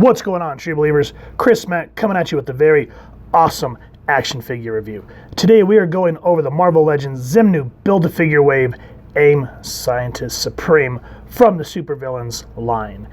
What's going on, True Believers? Chris Mack coming at you with a very awesome action figure review. Today we are going over the Marvel Legends Xemnu Build-A-Figure Wave A.I.M Scientist Supreme from the Supervillains line.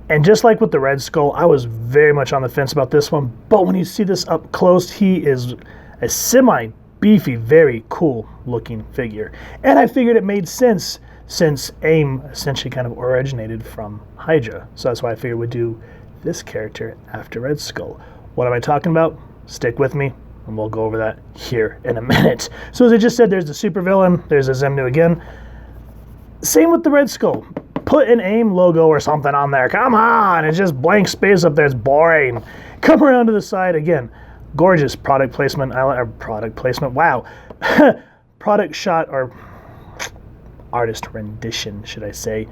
And just like with the Red Skull, I was very much on the fence about this one, but when you see this up close, he is a semi-beefy, very cool looking figure. And I figured it made sense since A.I.M essentially kind of originated from Hydra. So that's why I figured we'd do this character after Red Skull. What am I talking about? Stick with me and we'll go over that here in a minute. So as I just said, there's the supervillain, there's a Xemnu again. Same with the Red Skull. Put an A.I.M logo or something on there. Come on, it's just blank space up there, it's boring. Come around to the side again. Gorgeous product placement, wow. Product shot, or artist rendition, should I say,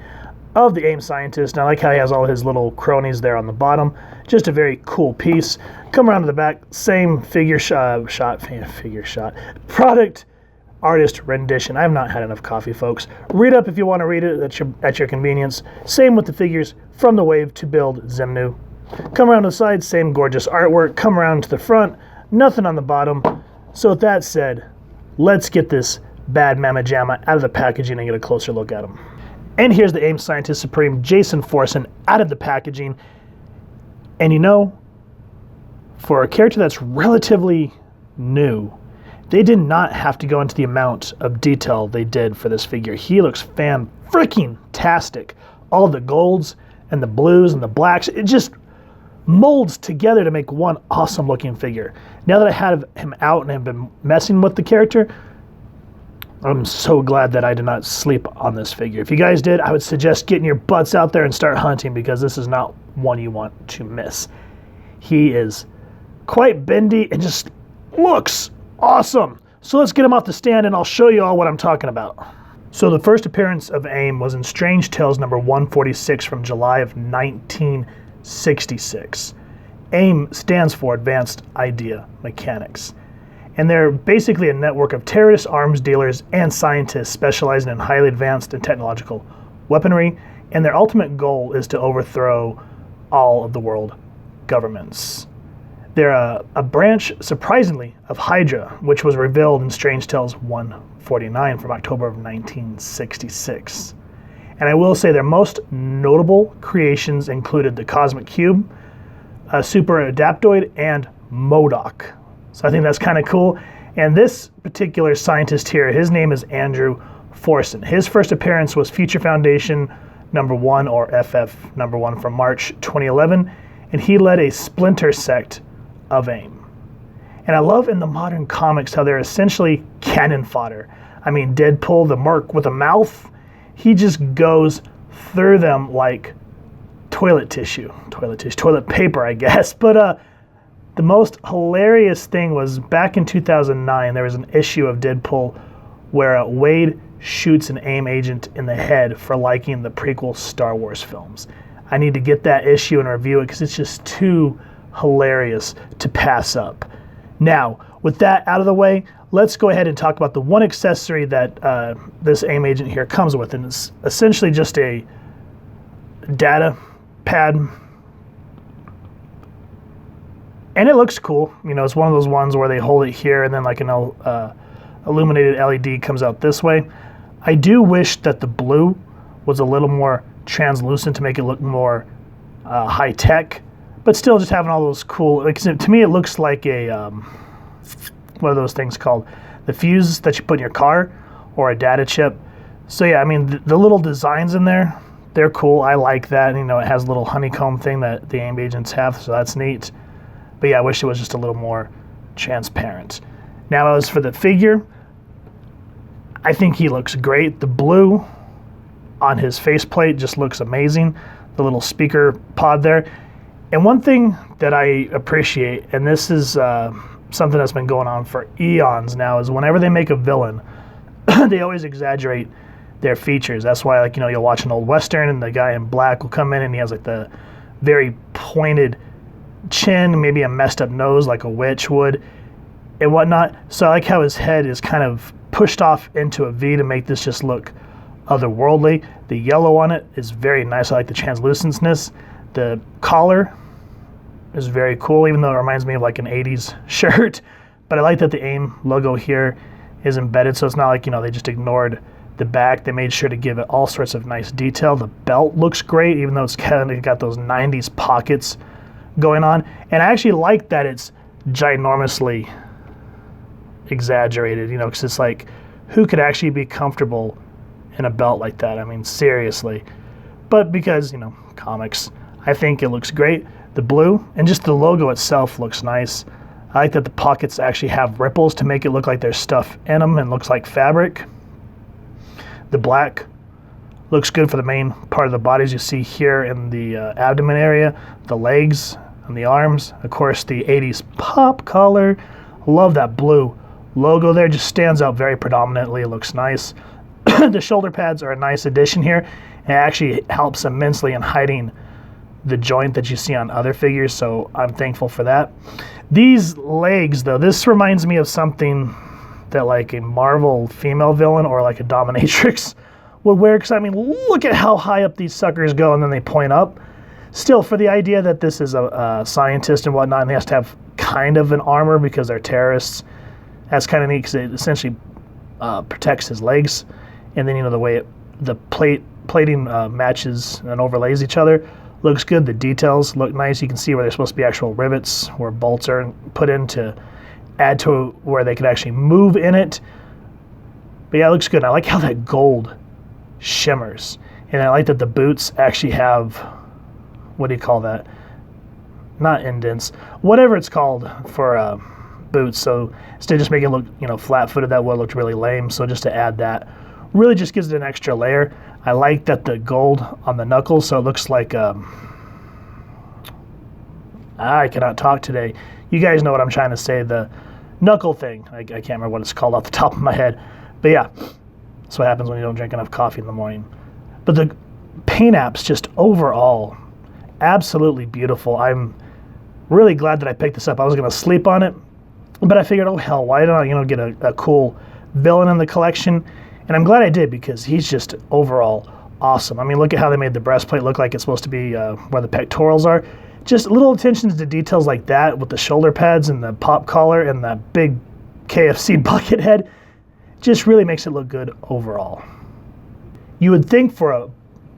of the A.I.M Scientist. And I like how he has all his little cronies there on the bottom. Just a very cool piece. Come around to the back, same figure shot, product artist rendition. I have not had enough coffee, folks. Read up if you want to read it at your convenience. Same with the figures from the wave to build Xemnu. Come around to the side, same gorgeous artwork. Come around to the front, nothing on the bottom. So with that said, let's get this bad mamma jamma out of the packaging and get a closer look at him. And here's the A.I.M Scientist Supreme, Jason Forson, out of the packaging. And you know, for a character that's relatively new, they did not have to go into the amount of detail they did for this figure. He looks fan-freaking-tastic. All the golds and the blues and the blacks, it just molds together to make one awesome looking figure. Now that I have him out and have been messing with the character, I'm so glad that I did not sleep on this figure. If you guys did, I would suggest getting your butts out there and start hunting, because this is not one you want to miss. He is quite bendy and just looks awesome. So let's get him off the stand and I'll show you all what I'm talking about. So the first appearance of A.I.M was in Strange Tales number 146 from July of 1966. A.I.M stands for Advanced Idea Mechanics. And they're basically a network of terrorists, arms dealers, and scientists specializing in highly advanced and technological weaponry, and their ultimate goal is to overthrow all of the world governments. They're a branch, surprisingly, of Hydra, which was revealed in Strange Tales 149 from October of 1966. And I will say their most notable creations included the Cosmic Cube, Super Adaptoid, and MODOK. So I think that's kind of cool. And this particular scientist here, his name is Andrew Forson. His first appearance was Future Foundation number 1, or FF number 1, from March 2011, and he led a splinter sect of A.I.M. And I love in the modern comics how they're essentially cannon fodder. I mean, Deadpool, the merc with a mouth, he just goes through them like toilet paper, I guess. But the most hilarious thing was back in 2009, there was an issue of Deadpool where Wade shoots an A.I.M agent in the head for liking the prequel Star Wars films. I need to get that issue and review it because it's just too hilarious to pass up. Now, with that out of the way, let's go ahead and talk about the one accessory that this A.I.M agent here comes with, and it's essentially just a data pad. And it looks cool. You know, it's one of those ones where they hold it here and then like an illuminated LED comes out this way. I do wish that the blue was a little more translucent to make it look more high tech, but still just having all those cool, like, to me it looks like a, what are those things called? The fuse that you put in your car, or a data chip. So yeah, I mean, the little designs in there, they're cool. I like that. You know, it has a little honeycomb thing that the A.I.M agents have, so that's neat. But yeah, I wish it was just a little more transparent. Now, as for the figure, I think he looks great. The blue on his faceplate just looks amazing. The little speaker pod there. And one thing that I appreciate, and this is something that's been going on for eons now, is whenever they make a villain, they always exaggerate their features. That's why, like, you know, you'll watch an old Western and the guy in black will come in and he has like the very pointed chin, maybe a messed up nose like a witch would and whatnot. So I like how his head is kind of pushed off into a V to make this just look otherworldly. The yellow on it is very nice. I like the translucentness. The collar is very cool, even though it reminds me of like an 80s shirt. But I like that the AIM logo here is embedded, so it's not like, they just ignored the back. They made sure to give it all sorts of nice detail. The belt looks great, even though it's kind of got those 90s pockets going on. And I actually like that it's ginormously exaggerated, because it's like, who could actually be comfortable in a belt like that? I mean, seriously. But because, comics, I think it looks great. The blue and just the logo itself looks nice. I like that the pockets actually have ripples to make it look like there's stuff in them and looks like fabric. The black looks good for the main part of the body, as you see here in the abdomen area, the legs and the arms. Of course, the 80s pop collar. Love that blue logo there, just stands out very predominantly. It looks nice. The shoulder pads are a nice addition here. It actually helps immensely in hiding the joint that you see on other figures, so I'm thankful for that. These legs, though, this reminds me of something that like a Marvel female villain or like a dominatrix would wear, because I mean, look at how high up these suckers go and then they point up. Still, for the idea that this is a scientist and whatnot, and he has to have kind of an armor because they're terrorists, that's kind of neat because it essentially protects his legs. And then, the way the plating matches and overlays each other looks good. The details look nice. You can see where there's supposed to be actual rivets where bolts are put in to add to where they could actually move in it. But yeah, it looks good. I like how that gold shimmers. And I like that the boots actually have, what do you call that? Not indents. Whatever it's called for boots. So instead of just making it look, flat-footed, that would look really lame. So just to add that really just gives it an extra layer. I like that the gold on the knuckles, so it looks like I cannot talk today. You guys know what I'm trying to say, the knuckle thing. I can't remember what it's called off the top of my head. But yeah, that's what happens when you don't drink enough coffee in the morning. But the paint apps just overall, absolutely beautiful. I'm really glad that I picked this up. I was going to sleep on it, but I figured, oh hell, why don't I get a cool villain in the collection? And I'm glad I did, because he's just overall awesome. I mean, look at how they made the breastplate look like it's supposed to be where the pectorals are. Just little attentions to details like that with the shoulder pads and the pop collar and that big KFC bucket head just really makes it look good overall. You would think for a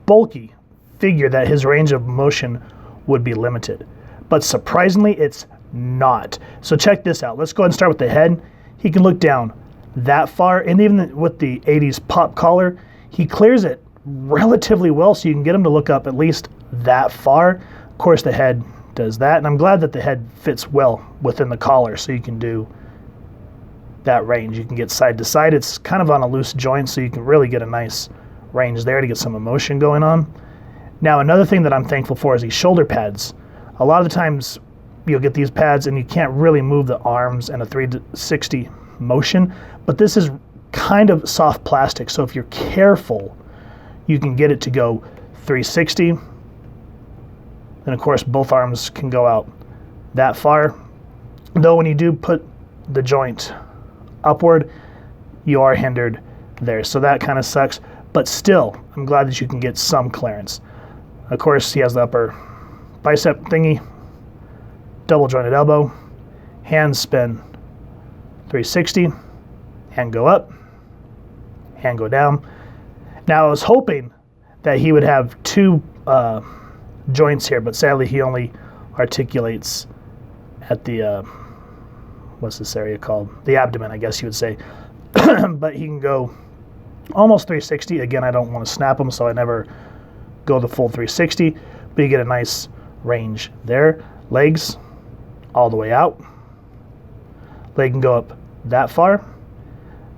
bulky figure that his range of motion would be limited, but surprisingly it's not. So check this out. Let's go ahead and start with the head. He can look down that far, and even with the 80s pop collar, he clears it relatively well, so you can get him to look up at least that far. Of course, the head does that, and I'm glad that the head fits well within the collar, so you can do that range. You can get side to side. It's kind of on a loose joint, so you can really get a nice range there to get some emotion going on. Now, another thing that I'm thankful for is these shoulder pads. A lot of the times, you'll get these pads, and you can't really move the arms in a 360 motion, but this is kind of soft plastic, so if you're careful, you can get it to go 360. And of course, both arms can go out that far. Though when you do put the joint upward, you are hindered there, so that kind of sucks. But still, I'm glad that you can get some clearance. Of course, he has the upper bicep thingy, double jointed elbow, hand spin 360, hand go up, hand go down. Now I was hoping that he would have two joints here, but sadly he only articulates at the, what's this area called? The abdomen, I guess you would say. But he can go almost 360. Again, I don't want to snap him, so I never go the full 360, but you get a nice range there. Legs all the way out. Leg can go up that far,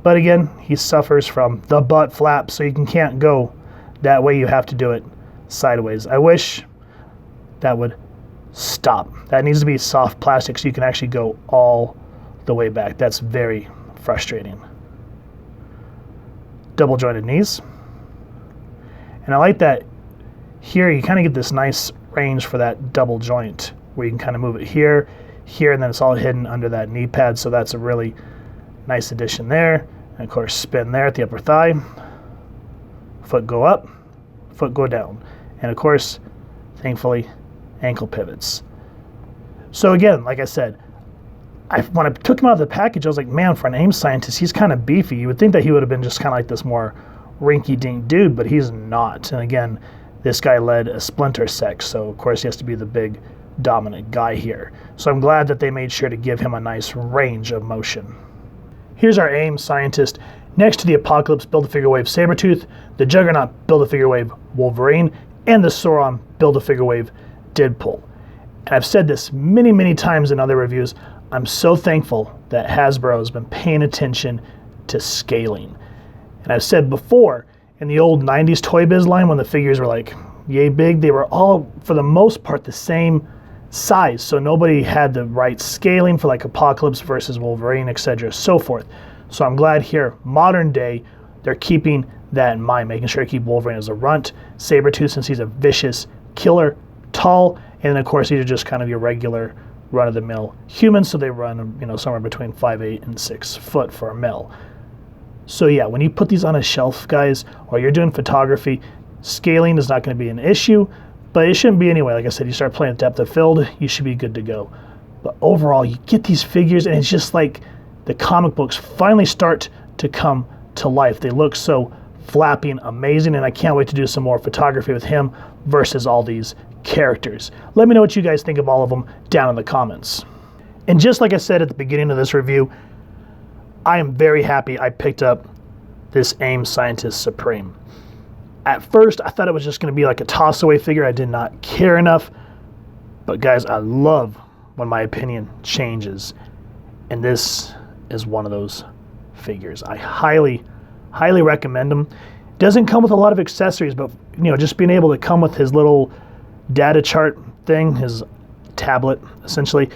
but again, he suffers from the butt flap, so you can't go that way. You have to do it sideways. I wish that would stop. That needs to be soft plastic so you can actually go all the way back. That's very frustrating. Double jointed knees, and I like that here you kind of get this nice range for that double joint where you can kind of move it here, and then it's all hidden under that knee pad, so that's a really nice addition there. And of course, spin there at the upper thigh, foot go up, foot go down. And of course, thankfully, ankle pivots. So again, like I said, when I took him out of the package, I was like, man, for an AIM scientist, he's kind of beefy. You would think that he would have been just kind of like this more rinky-dink dude, but he's not. And again, this guy led a splinter sect, so of course he has to be the big dominant guy here. So I'm glad that they made sure to give him a nice range of motion. Here's our AIM scientist next to the Apocalypse Build-A-Figure Wave Sabretooth, the Juggernaut Build-A-Figure Wave Wolverine, and the Sauron Build-A-Figure Wave Deadpool. And I've said this many, many times in other reviews, I'm so thankful that Hasbro has been paying attention to scaling. And I've said before, in the old 90s Toy Biz line, when the figures were like yay big, they were all, for the most part, the same size. So nobody had the right scaling for like Apocalypse versus Wolverine, etc., so forth. So I'm glad here, modern day, they're keeping that in mind, making sure to keep Wolverine as a runt, Sabretooth since he's a vicious killer, tall, and then of course these are just kind of your regular run-of-the-mill humans, so they run, you know, somewhere between 5'8" and 6 foot for a mil. So yeah, when you put these on a shelf, guys, or you're doing photography, scaling is not going to be an issue, but it shouldn't be anyway. Like I said, you start playing depth of field, you should be good to go. But overall, you get these figures, and it's just like the comic books finally start to come to life. They look so flapping amazing, and I can't wait to do some more photography with him versus all these characters. Let me know what you guys think of all of them down in the comments. And just like I said at the beginning of this review, I am very happy I picked up this AIM Scientist Supreme. At first, I thought it was just going to be like a toss-away figure. I did not care enough. But guys, I love when my opinion changes. And this is one of those figures. I highly, highly recommend him. Doesn't come with a lot of accessories, but you know, just being able to come with his little data chart thing, his tablet, essentially,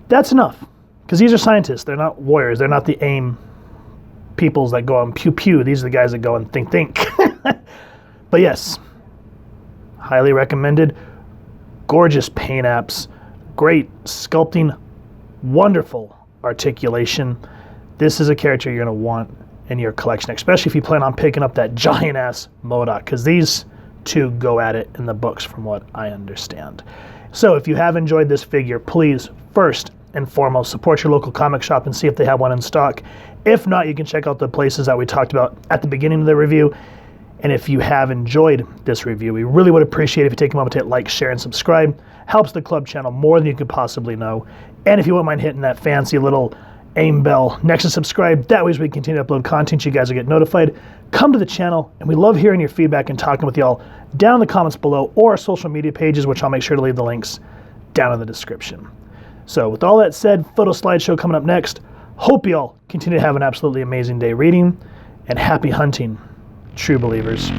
that's enough. Because these are scientists. They're not warriors. They're not the AIM peoples that go and pew-pew. These are the guys that go and think. But yes, highly recommended. Gorgeous paint apps, great sculpting, wonderful articulation. This is a character you're going to want in your collection, especially if you plan on picking up that giant-ass MODOK, because these two go at it in the books from what I understand. So if you have enjoyed this figure, please, first and foremost, support your local comic shop and see if they have one in stock. If not, you can check out the places that we talked about at the beginning of the review. And if you have enjoyed this review, we really would appreciate it if you take a moment to hit like, share, and subscribe. Helps the club channel more than you could possibly know. And if you wouldn't mind hitting that fancy little AIM bell next to subscribe, that way as we continue to upload content, you guys will get notified. Come to the channel, and we love hearing your feedback and talking with y'all down in the comments below or our social media pages, which I'll make sure to leave the links down in the description. So with all that said, photo slideshow coming up next. Hope y'all continue to have an absolutely amazing day reading, and happy hunting, true believers.